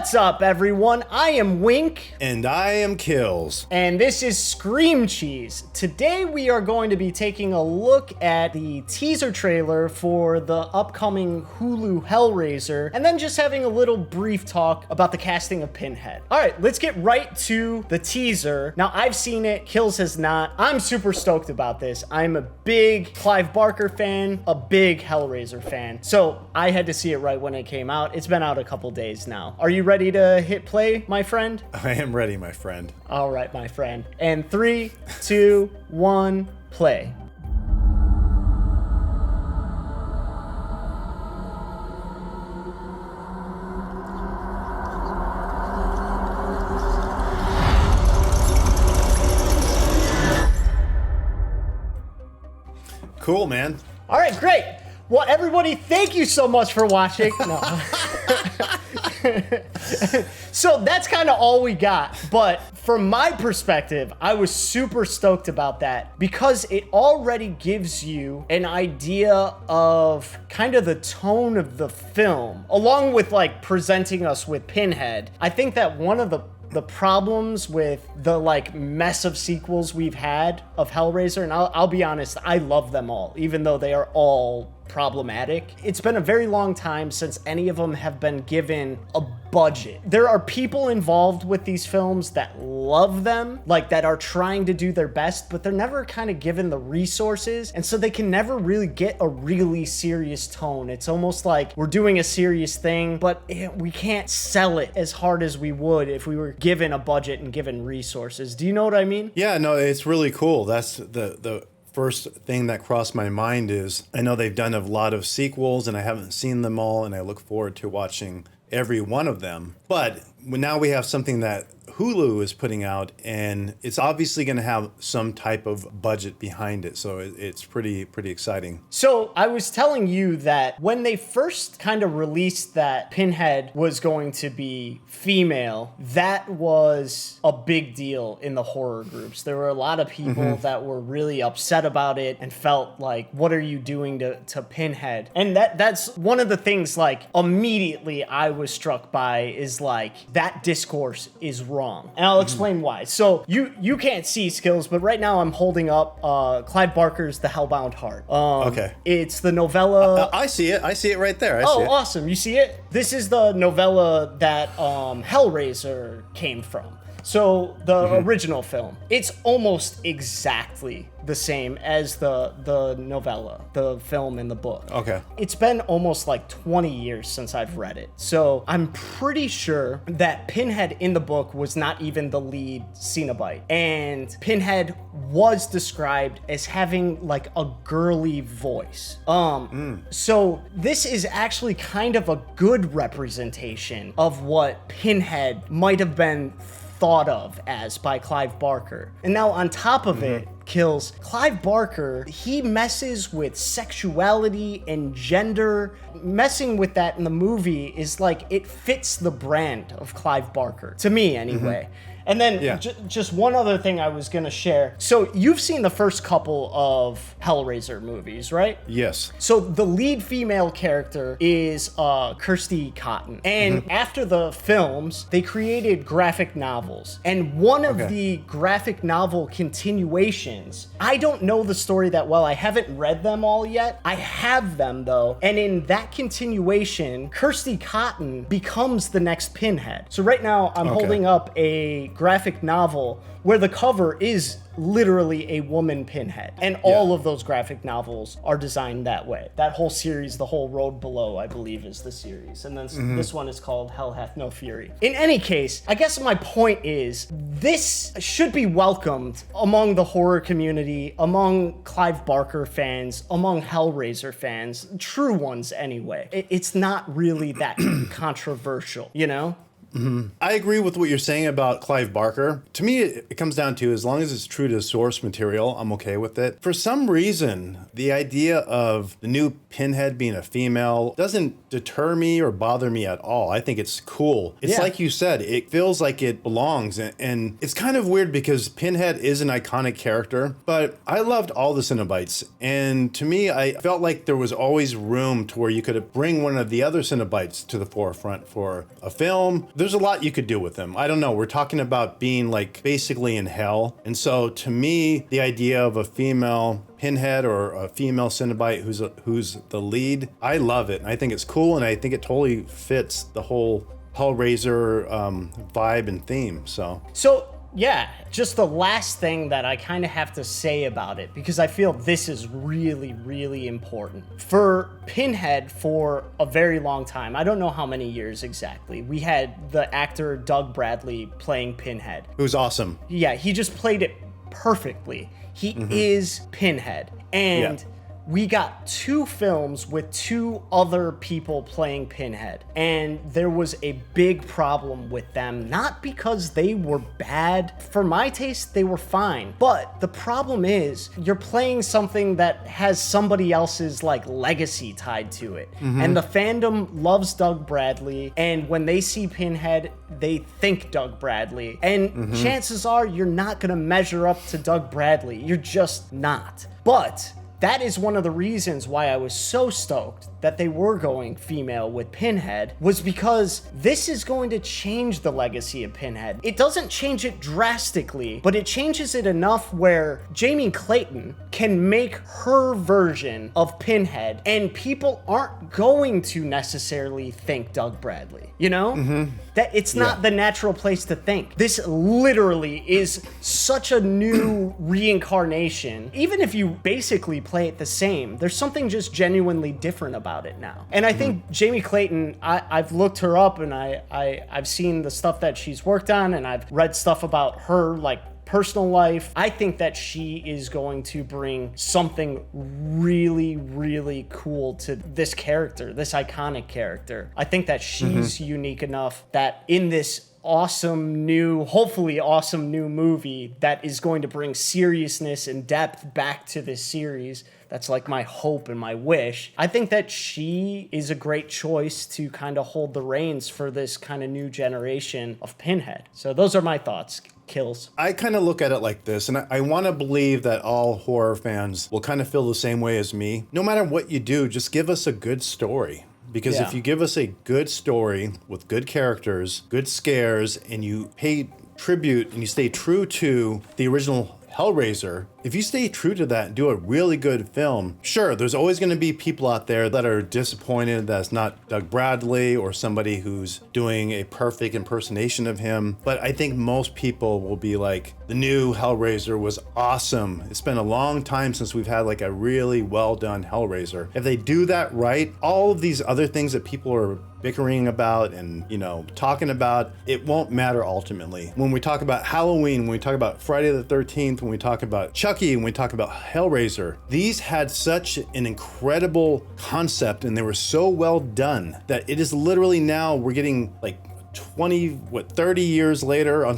What's up, everyone? I am Wink. And I am Skillz. And this is Scream Cheese. Today we are going to be taking a look at the teaser trailer for the upcoming Hulu Hellraiser, and then just having a little brief talk about the casting of Pinhead. All right, let's get right to the teaser. Now, I've seen it, Skillz has not. I'm super stoked about this. I'm a big Clive Barker fan, a big Hellraiser fan. So I had to see it right when it came out. It's been out a couple days now. Are you ready to hit play, my friend? I am ready, my friend. All right, my friend. And 3, 2, 1, play. Cool, man. All right, great. Well, everybody, thank you so much for watching. No. So that's kind of all we got. But from my perspective, I was super stoked about that because it already gives you an idea of kind of the tone of the film, along with like presenting us with Pinhead. I think that one of the problems with the like mess of sequels we've had of Hellraiser, and I'll be honest, I love them all, even though they are all problematic. It's been a very long time since any of them have been given a budget. There are people involved with these films that love them, like that are trying to do their best, but they're never kind of given the resources, and so they can never really get a really serious tone. It's almost like we're doing a serious thing, but we can't sell it as hard as we would if we were given a budget and given resources. Do you know what I mean? Yeah, no, it's really cool. That's the first thing that crossed my mind is I know they've done a lot of sequels and I haven't seen them all, and I look forward to watching every one of them. But now we have something that Hulu is putting out, and it's obviously going to have some type of budget behind it, so it's pretty exciting. So I was telling you that when they first kind of released that Pinhead was going to be female, that was a big deal in the horror groups. There were a lot of people that were really upset about it and felt like, what are you doing to Pinhead? And that's one of the things, like, immediately I was struck by is like, that discourse is wrong. And I'll explain why. So you can't see Skillz, but right now I'm holding up Clive Barker's The Hellbound Heart. Okay. It's the novella. I see it. I see it right there. Oh, awesome. You see it? This is the novella that Hellraiser came from. So the original film, it's almost exactly the same as the novella, the film and the book. Okay. It's been almost like 20 years since I've read it. So I'm pretty sure that Pinhead in the book was not even the lead Cenobite. And Pinhead was described as having like a girly voice. So this is actually kind of a good representation of what Pinhead might have been thought of as by Clive Barker. And now on top of it, Skillz, Clive Barker, he messes with sexuality and gender. Messing with that in the movie is like, it fits the brand of Clive Barker, to me anyway. And then just one other thing I was going to share. So you've seen the first couple of Hellraiser movies, right? Yes. So the lead female character is Kirsty Cotton. And after the films, they created graphic novels. And one of the graphic novel continuations, I don't know the story that well. I haven't read them all yet. I have them though. And in that continuation, Kirsty Cotton becomes the next Pinhead. So right now I'm holding up a graphic novel where the cover is literally a woman Pinhead. And all of those graphic novels are designed that way. That whole series, the whole Road Below, I believe, is the series. And then this one is called Hell Hath No Fury. In any case, I guess my point is, this should be welcomed among the horror community, among Clive Barker fans, among Hellraiser fans, true ones anyway. It's not really that controversial, you know? I agree with what you're saying about Clive Barker. To me, it comes down to, as long as it's true to source material, I'm okay with it. For some reason, the idea of the new Pinhead being a female doesn't deter me or bother me at all. I think it's cool. It's like you said, it feels like it belongs. And it's kind of weird because Pinhead is an iconic character, but I loved all the Cenobites. And to me, I felt like there was always room to where you could bring one of the other Cenobites to the forefront for a film, there's a lot you could do with him. I don't know. We're talking about being like basically in hell. And so to me, the idea of a female Pinhead or a female Cenobite who's the lead, I love it. And I think it's cool. And I think it totally fits the whole Hellraiser vibe and theme. So yeah, just the last thing that I kind of have to say about it, because I feel this is really, really important. For Pinhead, for a very long time, I don't know how many years exactly, we had the actor Doug Bradley playing Pinhead. Who's awesome. Yeah, he just played it perfectly. He is Pinhead. And we got 2 films with 2 other people playing Pinhead, and there was a big problem with them, not because they were bad. For my taste, they were fine, but the problem is you're playing something that has somebody else's like legacy tied to it, and the fandom loves Doug Bradley, and when they see Pinhead, they think Doug Bradley, and chances are you're not gonna measure up to Doug Bradley. You're just not. But that is one of the reasons why I was so stoked that they were going female with Pinhead, was because this is going to change the legacy of Pinhead. It doesn't change it drastically, but it changes it enough where Jamie Clayton can make her version of Pinhead, and people aren't going to necessarily think Doug Bradley, you know? That it's not the natural place to think. This literally is such a new reincarnation. Even if you basically play it the same, there's something just genuinely different about it now. And I think Jamie Clayton, I've looked her up, and I've seen the stuff that she's worked on, and I've read stuff about her like personal life. I think that she is going to bring something really, really cool to this character, this iconic character. I think that she's unique enough that in this hopefully awesome new movie that is going to bring seriousness and depth back to this series. That's like my hope and my wish. I think that she is a great choice to kind of hold the reins for this kind of new generation of Pinhead. So those are my thoughts. Kills. I kind of look at it like this, and I want to believe that all horror fans will kind of feel the same way as me. No matter what you do, just give us a good story. Because if you give us a good story with good characters, good scares, and you pay tribute and you stay true to the original Hellraiser, if you stay true to that and do a really good film, sure, there's always going to be people out there that are disappointed that's not Doug Bradley or somebody who's doing a perfect impersonation of him. But I think most people will be like, the new Hellraiser was awesome. It's been a long time since we've had like a really well done Hellraiser. If they do that right, all of these other things that people are bickering about and, talking about, it won't matter ultimately. When we talk about Halloween, when we talk about Friday the 13th, when we talk about Chucky, when we talk about Hellraiser, these had such an incredible concept and they were so well done that it is literally now we're getting like 30 years later on,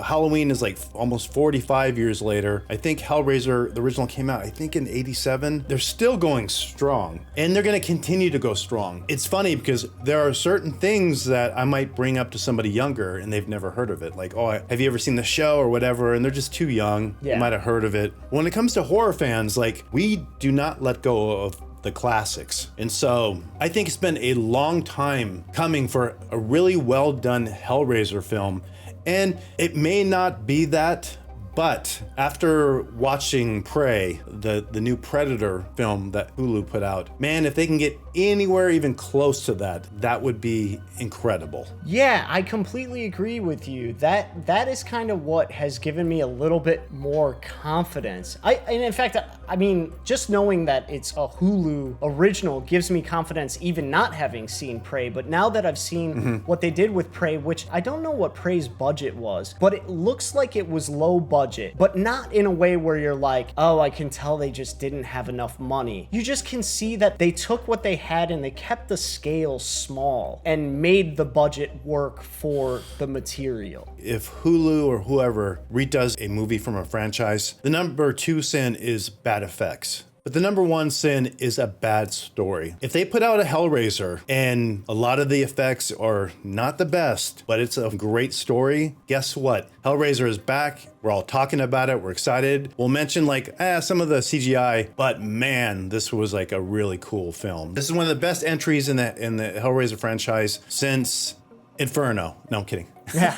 Halloween is like almost 45 years later. I think Hellraiser, the original, came out, I think in 87. They're still going strong and they're going to continue to go strong. It's funny because there are certain things that I might bring up to somebody younger and they've never heard of it. Like, oh, have you ever seen the show or whatever? And they're just too young. They might have heard of it. When it comes to horror fans, like, we do not let go of the classics. And so I think it's been a long time coming for a really well done Hellraiser film. And it may not be that, but after watching Prey, the new Predator film that Hulu put out, man, if they can get anywhere even close to that, that would be incredible. Yeah, I completely agree with you. That is kind of what has given me a little bit more confidence. And in fact, I mean, just knowing that it's a Hulu original gives me confidence, even not having seen Prey. But now that I've seen what they did with Prey, which I don't know what Prey's budget was, but it looks like it was low budget, but not in a way where you're like, oh, I can tell they just didn't have enough money. You just can see that they took what they had and they kept the scale small and made the budget work for the material. If Hulu or whoever redoes a movie from a franchise, the number 2 sin is bad effects. But the number 1 sin is a bad story. If they put out a Hellraiser and a lot of the effects are not the best, but it's a great story, guess what? Hellraiser is back. We're all talking about it. We're excited. We'll mention some of the CGI, but man, this was like a really cool film. This is one of the best entries in the Hellraiser franchise since Inferno. No, I'm kidding. Yeah.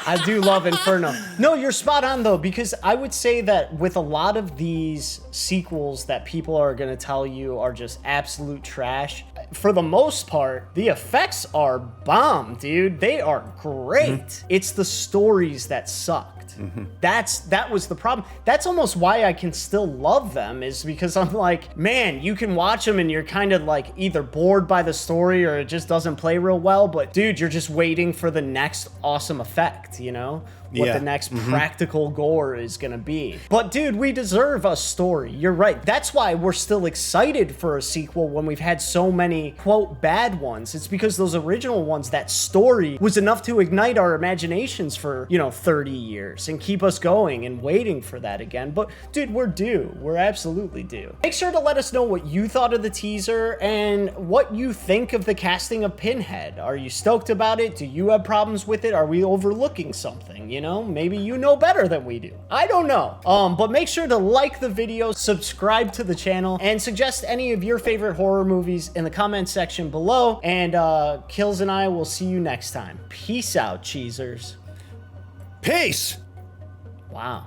I do love Inferno. No, you're spot on though, because I would say that with a lot of these sequels that people are going to tell you are just absolute trash, for the most part, the effects are bomb, dude. They are great. It's the stories that sucked. That was the problem. That's almost why I can still love them, is because I'm like, man, you can watch them and you're kind of like either bored by the story or it just doesn't play real well, but dude, you're just waiting for the next awesome effect, you know? What the next practical gore is gonna be. But dude, we deserve a story. You're right. That's why we're still excited for a sequel when we've had so many, quote, bad ones. It's because those original ones, that story was enough to ignite our imaginations for, 30 years and keep us going and waiting for that again. But dude, we're due. We're absolutely due. Make sure to let us know what you thought of the teaser and what you think of the casting of Pinhead. Are you stoked about it? Do you have problems with it? Are we overlooking something? Maybe you know better than we do. I don't know. But make sure to like the video, subscribe to the channel, and suggest any of your favorite horror movies in the comment section below. And Skillz and I will see you next time. Peace out, cheesers. Peace! Wow.